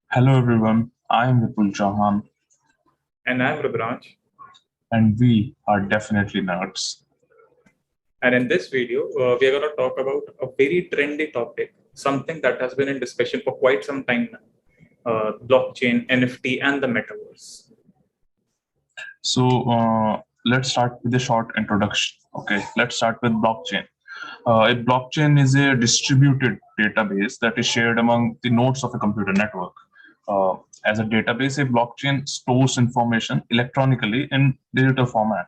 Hello everyone, I am Vipul Chauhan And I'm Rudranj. and we are definitely nerds. And in this video, we are going to talk about a very trendy topic, something that has been in discussion for quite some time now, blockchain, NFT, and the metaverse. So let's start with a short introduction. Okay, let's start with blockchain. A blockchain is a distributed database that is shared among the nodes of a computer network. Uh, as a database, a blockchain stores information electronically in digital format.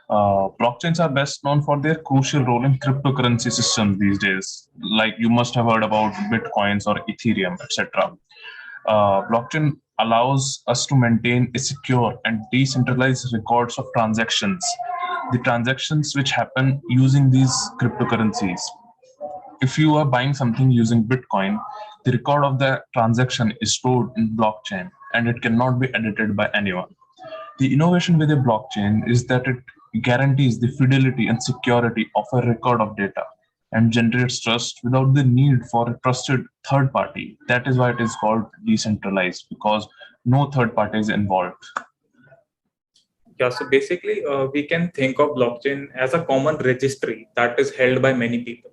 Blockchains are best known for their crucial role in cryptocurrency systems these days. Like you must have heard about bitcoins or Ethereum, etc. Blockchain allows us to maintain a secure and decentralized records of transactions, the transactions which happen using these cryptocurrencies. If you are buying something using Bitcoin, the record of the transaction is stored in blockchain and it cannot be edited by anyone. The innovation with a blockchain is that it guarantees the fidelity and security of a record of data and generates trust without the need for a trusted third party. That is why it is called decentralized because no third party is involved. Yeah, so basically, we can think of blockchain as a common registry that is held by many people.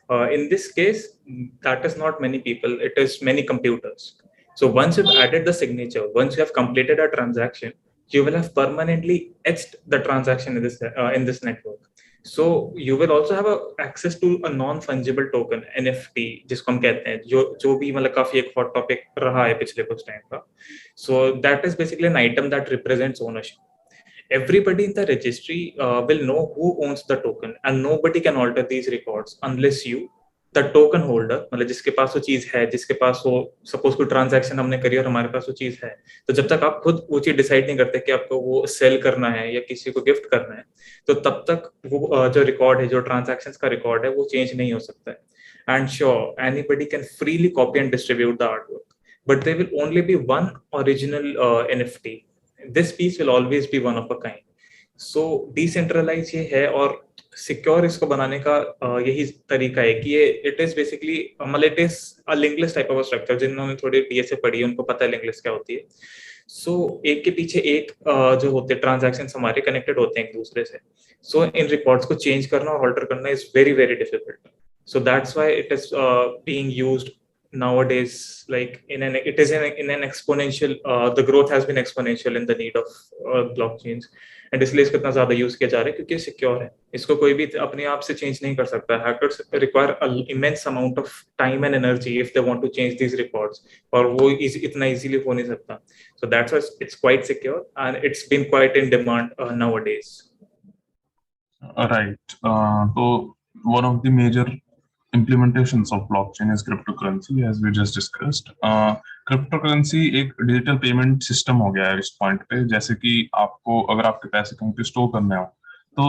In this case, that is not many people, it is many computers. So once you've added the signature, once you have completed a transaction, you will have permanently etched the transaction in this network. So you will also have access to a non fungible token NFT जिसको हम कहते हैं जो भी मतलब काफी एक hot topic रहा है पिछले कुछ टाइम का. So that is basically an item that represents ownership. Everybody in the registry will know who owns the token and nobody can alter these records unless you the token holder मतलब जिसके पास वो चीज है जिसके पास वो suppose कोई transaction हमने करी और हमारे पास वो चीज है तो जब तक आप खुद वो चीज डिसाइड नहीं करते कि आपको वो सेल करना है या किसी को गिफ्ट करना है तो तब तक वो जो रिकॉर्ड है जो ट्रांजैक्शन का रिकॉर्ड है वो चेंज नहीं हो सकता है and sure anybody can freely copy and distribute the artwork but there will only be one original NFT. This piece will always be one of a kind. So decentralize ये है और secure इसको बनाने का यही तरीका है कि ये इट इज बेसिकली मतलब it is a linkless type of structure. जिन्होंने थोड़ी डीएसए पढ़ी है उनको पता है लिंकलेस क्या होती है. सो एक के पीछे एक जो होते हैं ट्रांजैक्शन हमारे कनेक्टेड होते हैं एक दूसरे से. सो इन रिकॉर्ड्स को चेंज करना और ऑल्टर करना is very very difficult. So that's why it is being used nowadays. Like it is in an exponential. The growth has been exponential in the need of blockchains, and इसलिए इसको इतना ज्यादा use किया जा रहा है क्योंकि सिक्योर है. इसको कोई भी अपने आप से चेंज नहीं कर सकता. Hackers require immense amount of time and energy if they want to change these records, और वो इतना easily हो नहीं सकता. So that's why it's quite secure and it's been quite in demand nowadays. Right. So one of the major implementations of blockchain is cryptocurrency, as we just discussed. Cryptocurrency एक digital payment system हो गया है इस point पे. जैसे कि आपको अगर आपके पैसे कहीं पे स्टोर करने हो तो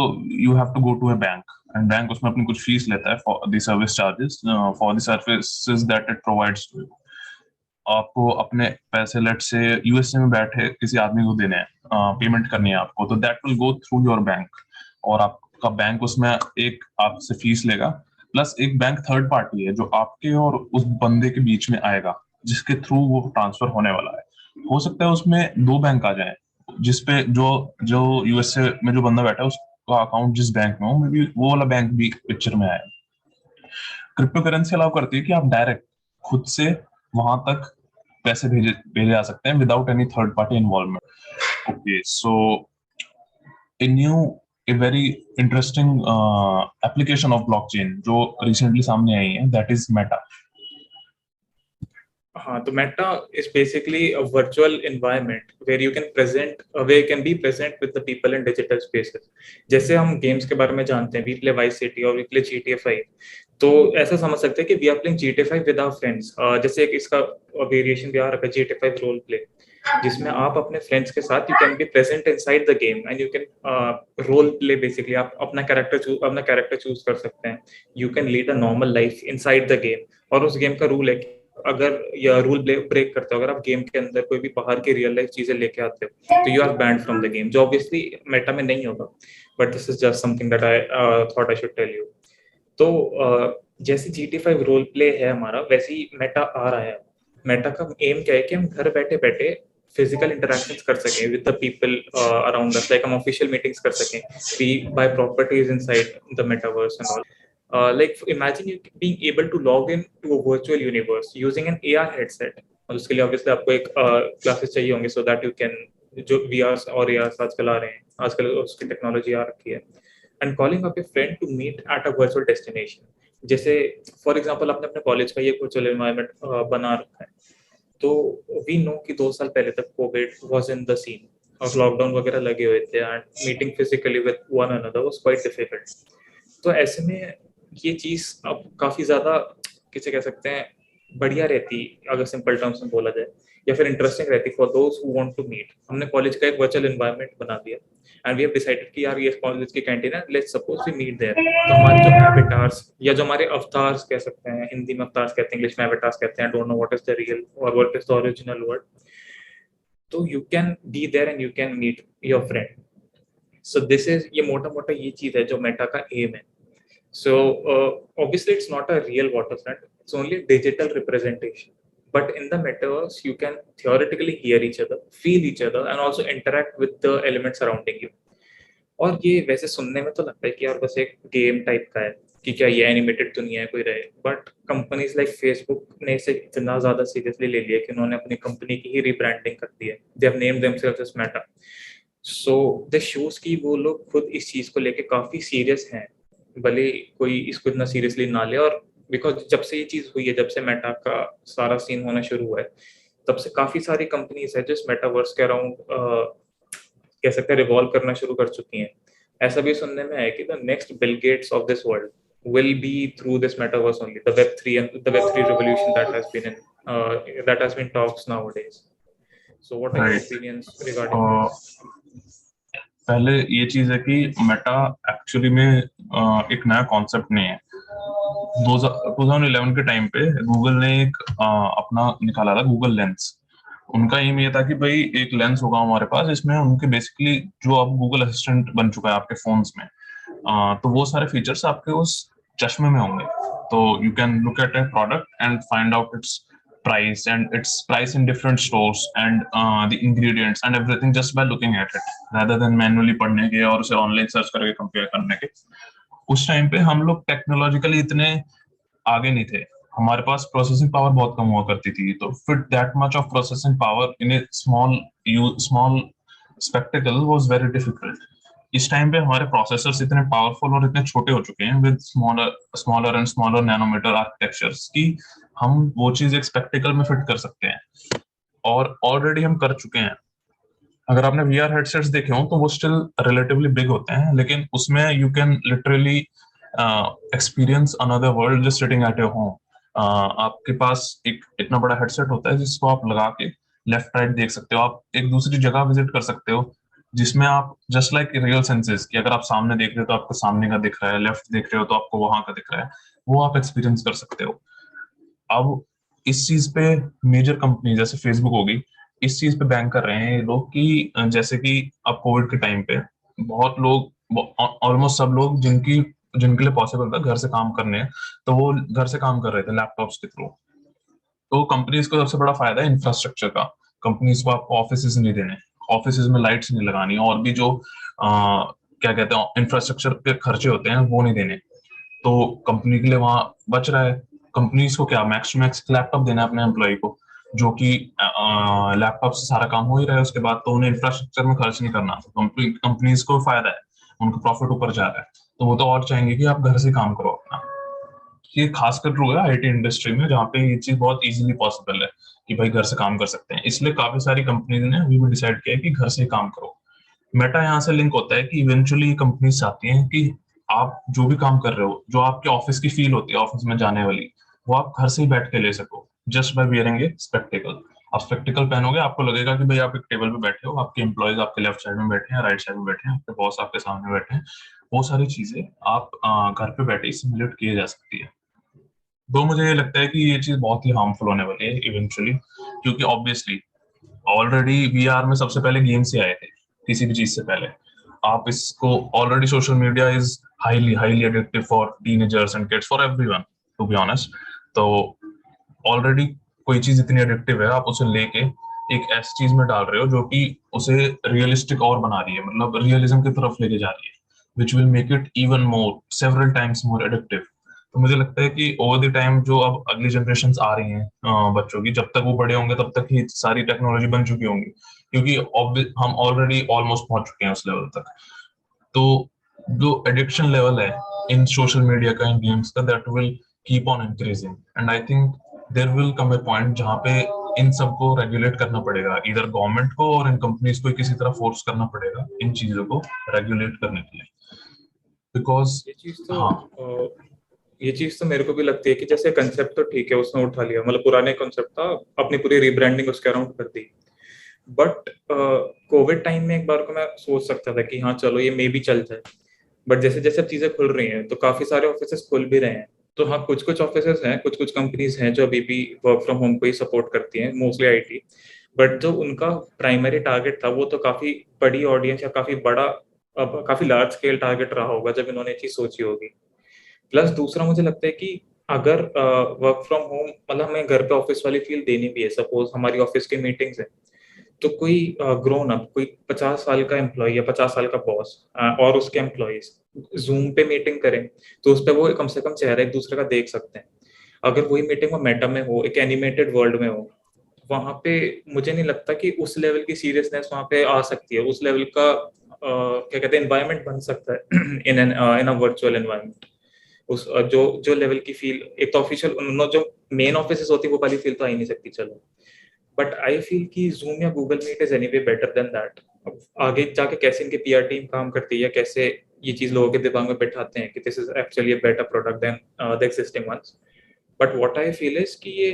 you have to go to a bank and bank उसमें अपनी कुछ फीस लेता है for the service charges for the services that it provides to you. आपको अपने पैसे लेट से यूएसए में बैठे किसी आदमी को देने हैं, पेमेंट करनी है आपको, तो that will go through your bank और आपका बैंक उसमें एक आपसे फीस लेगा. प्लस एक बैंक थर्ड पार्टी है जो आपके और उस बंदे के बीच में आएगा जिसके थ्रू वो ट्रांसफर होने वाला है. हो सकता है उसमें दो बैंक आ जाए जिसपे जो जो यूएसए में जो बंदा बैठा है उसका अकाउंट जिस बैंक में हो मे बी वो वाला बैंक भी पिक्चर में आए. क्रिप्टो करेंसी अलाउ करती है कि आप डायरेक्ट खुद से वहां तक पैसे भेजे भेजे जा सकते हैं without any third party involvement. Okay, so a new a very interesting application of blockchain जो रिसेंटली सामने आई है दैट इज मेटा. हाँ, तो meta is basically a virtual environment where you can present where can be present with the people in digital spaces. जैसे हम games के बारे में जानते हैं, वी प्ले वाइस सिटी और वी प्ले जीटीए 5. तो ऐसा समझ सकते हैं कि we are playing GTA 5 with our friends. जैसे एक इसका वेरिएशन भी आ रखा है जीटीए 5 रोल प्ले, जिसमें आप अपने फ्रेंड्स के साथ you can be present inside the game and you can role play. Basically आप अपना कैरेक्टर चूज कर सकते हैं. You can lead a normal life inside the game. और उस गेम का रूल है कि अगर या रूल ब्रेक करते हो, अगर आप गेम के अंदर कोई भी बाहर की रियल लाइफ चीजें लेके आते हो तो you are banned from the game, जो ऑब्वियसली मेटा में नहीं होगा. But this is just something that I thought I should tell you. तो जैसे GTA 5 रोल प्ले है हमारा, वैसे ही मेटा आ रहा है. मेटा का एम क्या है कि हम घर बैठे बैठे फिजिकल इंटरेक्शंस कर सकें with the people around us, like हम ऑफिशियल मीटिंग्स कर सकें, we buy properties inside the metaverse and all. Like imagine you being able to log in to a virtual universe using an AR headset. और उसके लिए obviously आपको एक classes चाहिए होंगे सो दैट यू कैन, जो VR और AR आजकल आ रहे हैं, आजकल उसकी टेक्नोलॉजी आ रखी है. And calling up a friend to meet at a virtual destination. जैसे फॉर एग्जांपल आपने अपने कॉलेज का ये वर्चुअल एनवायरनमेंट बना रखा है, तो वी नो कि 2 साल पहले तक covid was in the scene और लॉकडाउन वगैरह लगे हुए थे and meeting physically with one another was quite difficult. तो ऐसे में ये चीज अब काफी ज्यादा किसे कह सकते हैं बढ़िया रहती, अगर सिंपल टर्म्स में बोला जाए, या फिर इंटरेस्टिंग रहती for those who want to meet. हमने कॉलेज का एक वर्चुअल एनवायरनमेंट बना दिया एंड वी हैव डिसाइडेड कि यार ये कॉलेज की कैंटीन है, let's suppose we meet there. तो हमारे जो एवेटार्स या जो हमारे अवतार्स कह सकते हैं, हिंदी में अवतार्स कहते हैं, इंग्लिश में एवेटार्स कहते हैं, I don't know what is the real और what is the original word. तो you can be there and you can meet your friend. So this is, ये मोटा मोटा ये चीज है जो मेटा का एम है. So obviously it's not a real waterfront, it's only a digital representation. But in the metaverse, you can theoretically hear each other, feel each other, and also interact with the elements surrounding you. और ये वैसे सुनने में तो लगता है कि यार बस एक गेम टाइप का है कि क्या ये एनिमेटेड तो नहीं है कोई रहे, बट कंपनीज लाइक फेसबुक ने इसे इतना ज्यादा सीरियसली ले लिया कि उन्होंने अपनी कंपनी की ही रीब्रांडिंग कर दी है. They have named themselves as Meta. So this shows कि वो लोग खुद इस चीज को लेके काफी सीरियस हैं, भले कोई इसको इतना सीरियसली ना ले. और बिकॉज जब से ये चीज हुई है, जब से मेटा का सारा सीन होना शुरू हुआ है, तब से काफी सारी कंपनीज है जो इस मेटावर्स के अराउंड कह सकते हैं रिवॉल्व करना शुरू कर चुकी हैं. ऐसा भी सुनने में आया कि the next Bill Gates of this world will be through this metaverse only, the web3 and the web3 revolution that has been talks nowadays. So what are your opinions regarding this? पहले ये चीज है कि Meta actually में एक नया concept नहीं है. 2011 के टाइम पे गूगल ने एक अपना निकाला था, गूगल लेंस. उनका एम ये था कि भाई एक लेंस होगा हमारे पास जिसमें उनके बेसिकली जो अब गूगल असिस्टेंट बन चुका है आपके फोन्स में, तो वो सारे फीचर्स आपके उस चश्मे में होंगे. तो you can look at A product and find out it's price and its price in different stores and the ingredients and everything just by looking at it rather than manually पढ़ने के और उसे ऑनलाइन सर्च करके compare करने के. उस time पे हम लोग टेक्नोलॉजिकली इतने आगे नहीं थे, हमारे पास प्रोसेसिंग पावर बहुत कम हुआ करती थी. तो fit that much of processing power in A small spectacled was very difficult. इस टाइम पे हमारे प्रोसेसर्स इतने पावरफुल और इतने छोटे हो चुके हैं with smaller and smaller nanometer architectures की हम वो चीज एक स्पेक्टिकल में फिट कर सकते हैं, और ऑलरेडी हम कर चुके हैं. अगर आपने VR हेडसेट्स देखे हो तो वो स्टिल रिलेटिवली बिग होते हैं, लेकिन उसमें you can literally experience another world just sitting at your home. आपके पास एक इतना बड़ा हेडसेट होता है जिसको आप लगा के लेफ्ट राइट देख सकते हो, आप एक दूसरी जगह विजिट कर सकते हो जिसमें आप जस्ट लाइक रियल सेंसेस कि अगर आप सामने देख रहे हो तो आपको सामने का दिख रहा है, लेफ्ट देख रहे हो तो आपको वहां का दिख रहा है, वो आप एक्सपीरियंस कर सकते हो. अब इस चीज पे मेजर कंपनी जैसे फेसबुक होगी, इस चीज पे बैंक कर रहे हैं लोग कि जैसे कि अब कोविड के टाइम पे बहुत लोग, ऑलमोस्ट सब लोग जिनके लिए पॉसिबल था घर से काम करने, तो वो घर से काम कर रहे थे लैपटॉप्स के थ्रू. तो कंपनीज को सबसे बड़ा फायदा है इंफ्रास्ट्रक्चर का. कंपनीज को आपको ऑफिस नहीं देने, ऑफिस में लाइट्स नहीं लगानी, और भी जो क्या कहते हैं इंफ्रास्ट्रक्चर के खर्चे होते हैं वो नहीं देने. तो कंपनी के लिए वहां बच रहा है. कंपनीज को क्या मैक्स टू मैक्स लैपटॉप देना है अपने एम्प्लॉय को, जो कि लैपटॉप से सारा काम हो ही रहा है उसके बाद, तो उन्हें इंफ्रास्ट्रक्चर में खर्च नहीं करना. कंपनीज को फायदा है, उनका प्रॉफिट ऊपर जा रहा है, तो वो तो और चाहेंगे कि आप घर से काम करो अपना. ये खासकर ट्रू है IT इंडस्ट्री में, जहाँ पे ये चीज बहुत इजीली पॉसिबल है कि भाई घर से काम कर सकते हैं. इसलिए काफी सारी कंपनीज ने अभी भी डिसाइड किया है कि घर से काम करो. मेटा यहाँ से लिंक होता है कि इवेंचुअली कंपनीज चाहती हैं कि आप जो भी काम कर रहे हो, जो आपके ऑफिस की फील होती है ऑफिस में जाने वाली, वो आप घर से ही बैठ के ले सको just by wearing a spectacle. आप स्पेक्टिकल पहनोगे, आपको लगेगा कि भाई आप एक टेबल पे बैठे हो, आपके एम्प्लॉयज आपके लेफ्ट साइड में बैठे हैं, राइट साइड में बैठे हैं, आपके बॉस आपके सामने बैठे हैं. वो सारी चीजें आप घर पे बैठे ही सिमुलेट किए जा सकती है. तो मुझे ये लगता है कि ये चीज बहुत ही हार्मफुल होने वाली है इवेंचुअली, क्योंकि ऑब्वियसली ऑलरेडी VR में सबसे पहले गेम्स ही आए थे किसी भी चीज से पहले. आप इसको already social media is highly addictive for teenagers and kids, for everyone to be honest. तो ऑलरेडी कोई चीज इतनी एडिक्टिव है, आप उसे लेके एक ऐसी चीज में डाल रहे हो जो कि उसे रियलिस्टिक और बना रही है, मतलब रियलिज्म की तरफ लेके जा रही है, which will make it even more several times more addictive. तो मुझे लगता है कि ओवर द टाइम जो अब अगली जनरेशन आ रही हैं बच्चों की, जब तक वो बड़े होंगे तब तक ही सारी टेक्नोलॉजी बन चुकी होंगी, क्योंकि हम ऑलरेडी ऑलमोस्ट पहुंच चुके हैं उस लेवल तक। तो जो एडिक्शन लेवल है इन सोशल मीडिया का, इन गेम्स का, that will keep on increasing, and I think there will come a point जहां पे इन सबको रेगुलेट करना पड़ेगा, इधर गवर्नमेंट को और इन कंपनीज को किसी तरह फोर्स करना पड़ेगा इन चीजों को रेगुलेट करने के लिए, बिकॉज ये चीज तो हाँ। ये चीज तो मेरे को भी लगती है कि जैसे कंसेप्ट तो ठीक है, उसने उठा लिया, मतलब पुराने कंसेप्ट था, अपनी पूरी रीब्रांडिंग उसके अराउंड कर दी। बट कोविड टाइम में एक बार को मैं सोच सकता था कि हाँ चलो ये मे भी चल जाए। बट जैसे जैसे अब चीजें खुल रही हैं तो काफी सारे ऑफिसेस खुल भी रहे हैं। तो हाँ, कुछ कुछ ऑफिसेस हैं, कुछ कुछ कंपनीज हैं जो अभी भी वर्क फ्रॉम होम को ही सपोर्ट करती हैं, मोस्टली आईटी। बट जो उनका प्राइमरी टारगेट था वो तो काफी बड़ी ऑडियंस या काफी बड़ा, अब काफी लार्ज स्केल टारगेट रहा होगा जब इन्होंने ये चीज सोची होगी। प्लस दूसरा मुझे लगता है कि अगर वर्क फ्रॉम होम मतलब हमें घर पे ऑफिस वाली फील देनी भी है, सपोज हमारी ऑफिस की मीटिंग्स है, तो कोई ग्रोन अप, कोई 50 साल का एम्प्लॉय या 50 साल का बॉस और उसके एम्प्लॉयज जूम पे मीटिंग करें, तो उस पर वो कम से कम चेहरा एक दूसरे का देख सकते हैं। अगर वही मीटिंग वो मेटा में हो, एक एनिमेटेड वर्ल्ड में हो, वहां पे मुझे नहीं लगता कि उस लेवल की सीरियसनेस वहां पे आ सकती है, उस लेवल का क्या कहते हैं एनवायरनमेंट बन सकता है इन अ वर्चुअल एनवायरनमेंट। उस जो जो लेवल की फील, एक तो ऑफिशियल जो मेन ऑफिस होती है वो वाली फील तो आ ही नहीं सकती, चलो। बट आई फील कि जूम या Google Meet is anyway better than that. अब आगे जाके कैसे इनकी पीआर टीम काम करती है या कैसे ये चीज लोगों के दिमाग में बैठाते हैं कि this is actually a better product than the existing ones. But what I feel is कि ये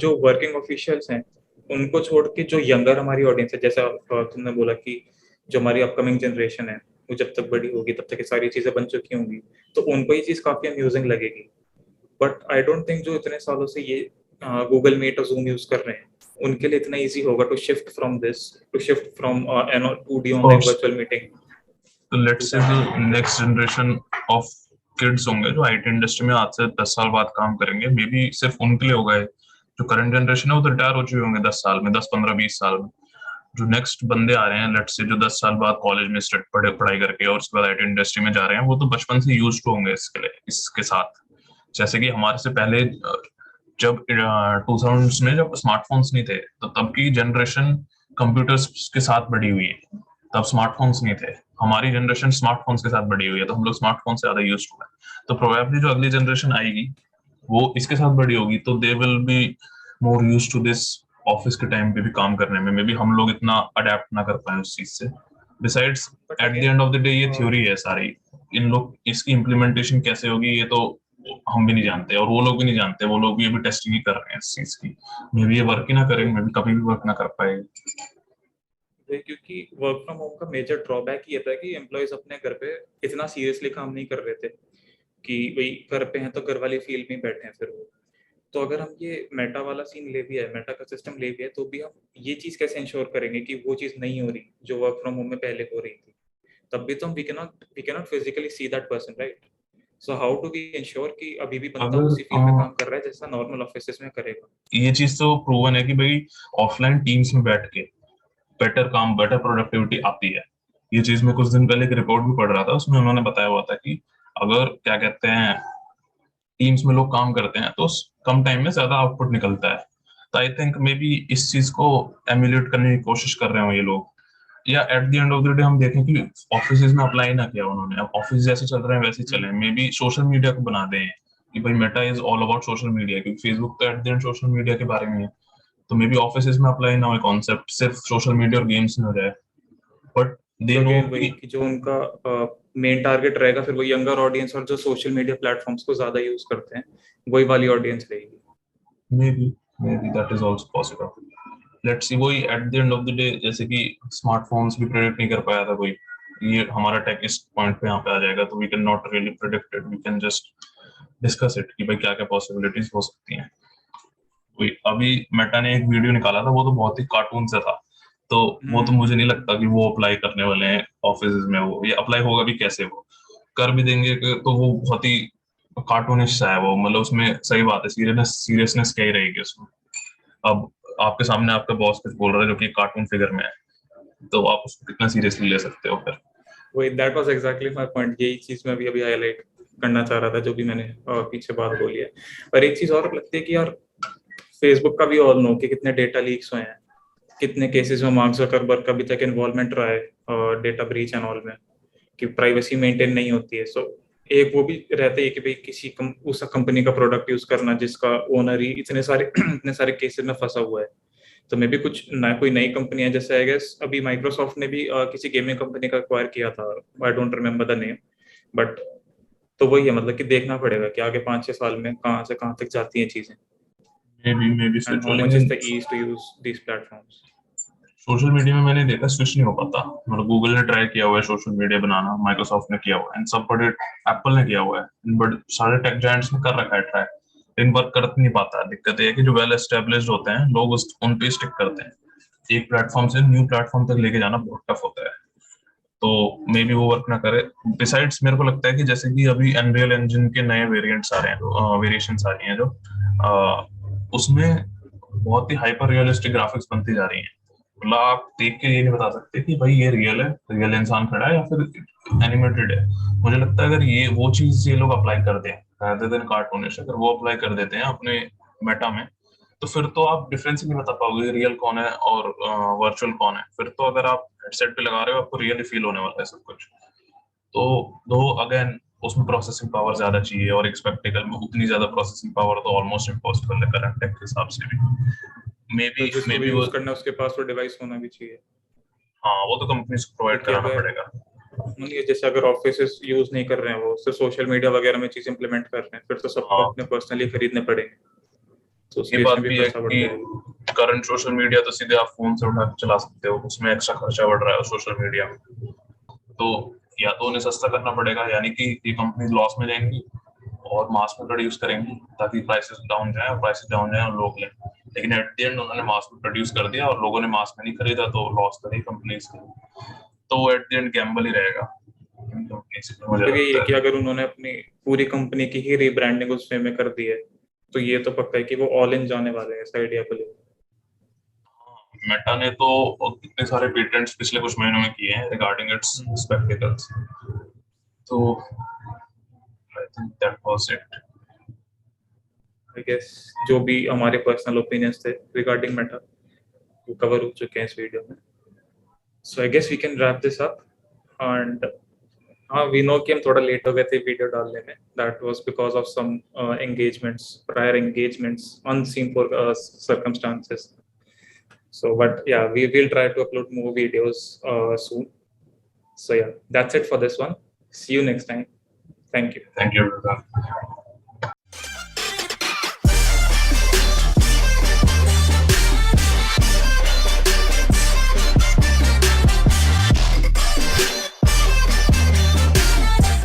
जो वर्किंग ऑफिशियल्स हैं उनको छोड़ के जो यंगर हमारी ऑडियंस है, जैसा तुमने बोला कि जो हमारी अपकमिंग जनरेशन है वो जब तक बड़ी होगी तब तक ये सारी चीजें बन चुकी होंगी, तो उनको ये चीज काफी अम्यूजिंग लगेगी। बट आई डोंट थिंक जो इतने सालों से ये गूगल मीट और जूम यूज कर रहे हैं उनके लिए इतना इजी होगा to shift from this, to shift from an 2D online course, virtual meeting तो टू लेट्स से दैट। जो नेक्स्ट जनरेशन ऑफ किड्स होंगे जो आईटी इंडस्ट्री में आज से 10 साल बाद काम करेंगे, मे बी सिर्फ उनके लिए होगा ये। जो करंट जनरेशन है वो तो रिटायर हो चुके होंगे 10 साल में, 10 15 20 साल में। जो नेक्स्ट बंदे आ रहे हैं, लेट्स से जो 10 साल बाद कॉलेज में स्टडी पढ़ाई करके और उसके बाद आईटी इंडस्ट्री में जा रहे हैं, वो तो बचपन से यूज टू होंगे इसके लिए, इसके साथ। जैसे कि हमारे से पहले जब 2000s में जब स्मार्टफोन्स नहीं थे, तो तब की जनरेशन कंप्यूटर्स के साथ बड़ी हुई है, तब स्मार्टफोन्स नहीं थे। हमारी जनरेशन स्मार्टफोन्स के साथ बड़ी हुई है, तो हम लोग स्मार्टफोन से ज्यादा यूज टू है। तो प्रोबेबली जो अगली जनरेशन आएगी वो इसके साथ बड़ी होगी, तो they will be more used to this, office के टाइम पे भी काम करने में मे बी हम लोग इतना अडेप्ट ना कर पाए उस चीज से। Besides, but at the again and of the day ये थ्योरी है सारी, इन लोग इसकी इम्प्लीमेंटेशन कैसे होगी ये तो हम भी नहीं जानते, और वो लोग भी नहीं जानते, वो लोग भी अभी टेस्टिंग ही कर रहे हैं इस चीज की। मे बी ये वर्क ही ना करें, मे बी कभी भी वर्क ना कर पाएगी। क्योंकि वर्क फ्रॉम होम का मेजर ड्रॉबैक ये था कि एम्प्लॉयज अपने घर पे इतना सीरियसली काम नहीं कर रहे थे कि वही घर पे हैं तो घर वाली फील्ड में बैठे हैं फिर वो। तो अगर हम ये मेटा वाला सीन ले भी है, मेटा का सिस्टम ले भी है, तो भी हम ये चीज कैसे इंश्योर करेंगे कि वो चीज नहीं हो रही जो वर्क फ्रॉम होम में पहले हो रही थी। तब भी तो हम we can not physically see that person, right? So how do we ensure कि अभी भी बंदा अगर उसी फील्ड में काम कर रहा है जैसा नॉर्मल ऑफिस में करेगा। ये चीज तो प्रूवन है कि भाई ऑफलाइन टीम्स में बैठ के बेटर काम, बेटर प्रोडक्टिविटी आती है। ये चीज मैं कुछ दिन पहले एक रिपोर्ट भी पढ़ रहा था, उसमें उन्होंने बताया हुआ था कि अगर क्या कहते हैं टीम्स में लोग काम करते हैं तो कम टाइम में ज्यादा आउटपुट निकलता है। तो आई थिंक मे बी इस चीज को एम्यूलेट करने की कोशिश कर रहे हो ये लोग, या eight the end of the day हम देखें कि ऑफिस में अप्लाई ना किया उन्होंने, अब ऑफिस जैसे चल रहे हैं वैसे चले, मे बी सोशल मीडिया को बना दें कि भाई Meta is all about social media, क्योंकि फेसबुक तो eight the and social media के बारे में है। तो मे बी ऑफिस में अप्लाई ना हो कॉन्सेप्ट, सिर्फ सोशल मीडिया और गेम्स में हो जाए, बट दे तो नो अगेन वही कि कि जो उनका मेन टारगेट रहेगा फिर वो यंगर ऑडियंस और जो सोशल मीडिया प्लेटफॉर्म्स को ज्यादा यूज करते हैं वही वाली ऑडियंस रहेगी। Maybe, maybe that is also possible. Let's see, वही at the end of the day, जैसे कि स्मार्टफोन्स भी प्रेडिक्ट नहीं कर पाया था कोई, ये हमारा टेक इस पॉइंट पे यहाँ पे आ जाएगा, तो we can not really predict it, we can just discuss it कि भाई क्या क्या पॉसिबिलिटीज हो सकती हैं। कोई अभी मेटा ने एक वीडियो निकाला था, वो तो बहुत ही कार्टून सा था, तो वो तो मुझे नहीं लगता कि वो अप्लाई करने वाले हैं ऑफिस में, वो ये अप्लाई होगा भी कैसे, वो कर भी देंगे तो वो बहुत ही कार्टूनिश सा है वो, मतलब उसमें सही बात है, सीरियसनेस क्या ही रहेगी उसमें। अब आपके सामने आपका बॉस कुछ बोल रहा है जो कि कार्टून फिगर में है, तो आप उसको कितना सीरियसली ले सकते हो फिर? वही, that was exactly my point, यही चीज मैं भी अभी हाईलाइट करना चाह रहा था, जो भी मैंने पीछे बात बोली है। और एक चीज और लगती है कि यार फेसबुक का भी ऑल नो कि कितने डेटा लीक्स हुए हैं, कितने केसेस में मार्क जकरबर्ग का अभी तक इन्वॉल्वमेंट रहा है डेटा ब्रीच एंड ऑल में, कि प्राइवेसी मेंटेन नहीं होती है। सो एक वो भी रहता है कि भाई उस कंपनी का प्रोडक्ट यूज करना जिसका ओनर ही इतने सारे इतने सारे केसेस में फंसा हुआ है। तो मे भी कोई नई कंपनी है, जैसे आई गेस अभी माइक्रोसॉफ्ट ने भी किसी गेमिंग कंपनी का एक्वायर किया था, I don't remember the name, but तो वही है, मतलब कि देखना पड़ेगा कि आगे 5-6 साल में कहाँ से कहाँ तक जाती हैं चीजें, मे बी एंड स्विच हो, हाउ मच इज लेकिन the ease to use these platforms. Social media में मैंने देखा स्विच नहीं हो पाता। मतलब गूगल ने ट्राई किया हुआ है सोशल मीडिया बनाना, माइक्रोसॉफ्ट ने किया हुआ है, एंड सब बड़े, एप्पल ने किया हुआ है, बट सारे टेक जायंट्स ने कर रखा है ट्राई, लेकिन वर्क कर नहीं पाता। दिक्कत ये है कि जो वेल एस्टेब्लिश्ड होते हैं लोग उन पे स्टिक करते हैं। एक प्लेटफॉर्म से न्यू प्लेटफॉर्म तक लेके जाना बहुत टफ होता है, तो मे बी वो वर्क ना करे। बिसाइड्स मेरे को लगता है कि जैसे कि अभी अनरियल इंजन के नए वेरिएंट्स आ रहे हैं, वेरिएशंस आ रही हैं जो उसमें बहुत ही हाइपर रियलिस्टिक ग्राफिक्स बनती जा रही हैं। मतलब आप देख के ये नहीं बता सकते कि भाई ये रियल है, रियल इंसान खड़ा है या फिर एनिमेटेड है। मुझे लगता है अगर ये वो चीज ये लोग अप्लाई कर दें rather than कार्टूनिश, अगर वो अप्लाई कर देते हैं अपने मेटा में, तो फिर तो आप डिफरेंस ही नहीं बता पाओगे रियल कौन है और वर्चुअल कौन है। फिर तो अगर आप हेडसेट पे लगा रहे हो आपको रियली फील होने वाला है सब कुछ। तो दो अगेन उसमें प्रोसेसिंग पावर ज्यादा चाहिए, और एक स्पेक्टिकल में उतनी ज्यादा प्रोसेसिंग पावर तो ऑलमोस्ट इम्पॉसिबल है करंट टेक के हिसाब से भी। तो मे जिसको भी बी वो, यूज करना है उसके पास वो डिवाइस होना भी चाहिए। हाँ वो तो कंपनीज को प्रोवाइड क्योंकि कराना अगर पड़ेगा। जैसे अगर ऑफिस यूज नहीं कर रहे हैं, वो सिर्फ सोशल मीडिया वगैरह में चीज इंप्लीमेंट कर रहे हैं, फिर तो सबको हाँ अपने पर्सनली खरीदने पड़ेंगे, तो उस ये केस बात में भी भी है खर्चा बढ़ कि जाएगा। करंट सोशल मीडिया तो सीधे आप फोन से उठा के चला सकते हो, उसमें एक्स्ट्रा खर्चा बढ़ रहा है सोशल मीडिया में। तो या तो उन्हें सस्ता करना पड़ेगा, यानी कि ये कंपनी लॉस में जाएंगी और मास में प्रोड्यूस करेंगी ताकि प्राइसेस डाउन जाए, और प्राइसेस डाउन जाए और लोग लें। लेकिन एट द एंड उन्होंने मास में प्रोड्यूस कर दिया और लोगों ने मास में नहीं खरीदा, तो लॉस करी कंपनीज की। तो एट द एंड गैम्बल ही रहेगा कंपनीज की, मुझे फिर ये लगता कि है। अगर उन्होंने अपनी पूरी कंपनी की ही रीब्रांडिंग उसमें में कर दी है, तो ये तो पक्का है कि वो ऑल इन जाने वाले हैं इस आइडिया को लेकर। मेटा ने तो कितने सारे पेटेंट्स पिछले कुछ महीनों में किए हैं रिगार्डिंग इट्स स्पेक्टिकल्स। तो I think that was it. I guess जो भी हमारे पर्सनल ओपिनियंस थे रिगार्डिंग मेटा वो कवर हो चुके हैं इस वीडियो में। So I guess we can wrap this up. And हाँ, वी नो कि हम थोड़ा लेट हो गए थे वीडियो डालने में, that was because of some engagements, prior engagements, unseen for circumstances. So but yeah, we will try to upload more videos soon. So yeah, that's it for this one. See you next time. Thank you. Thank you.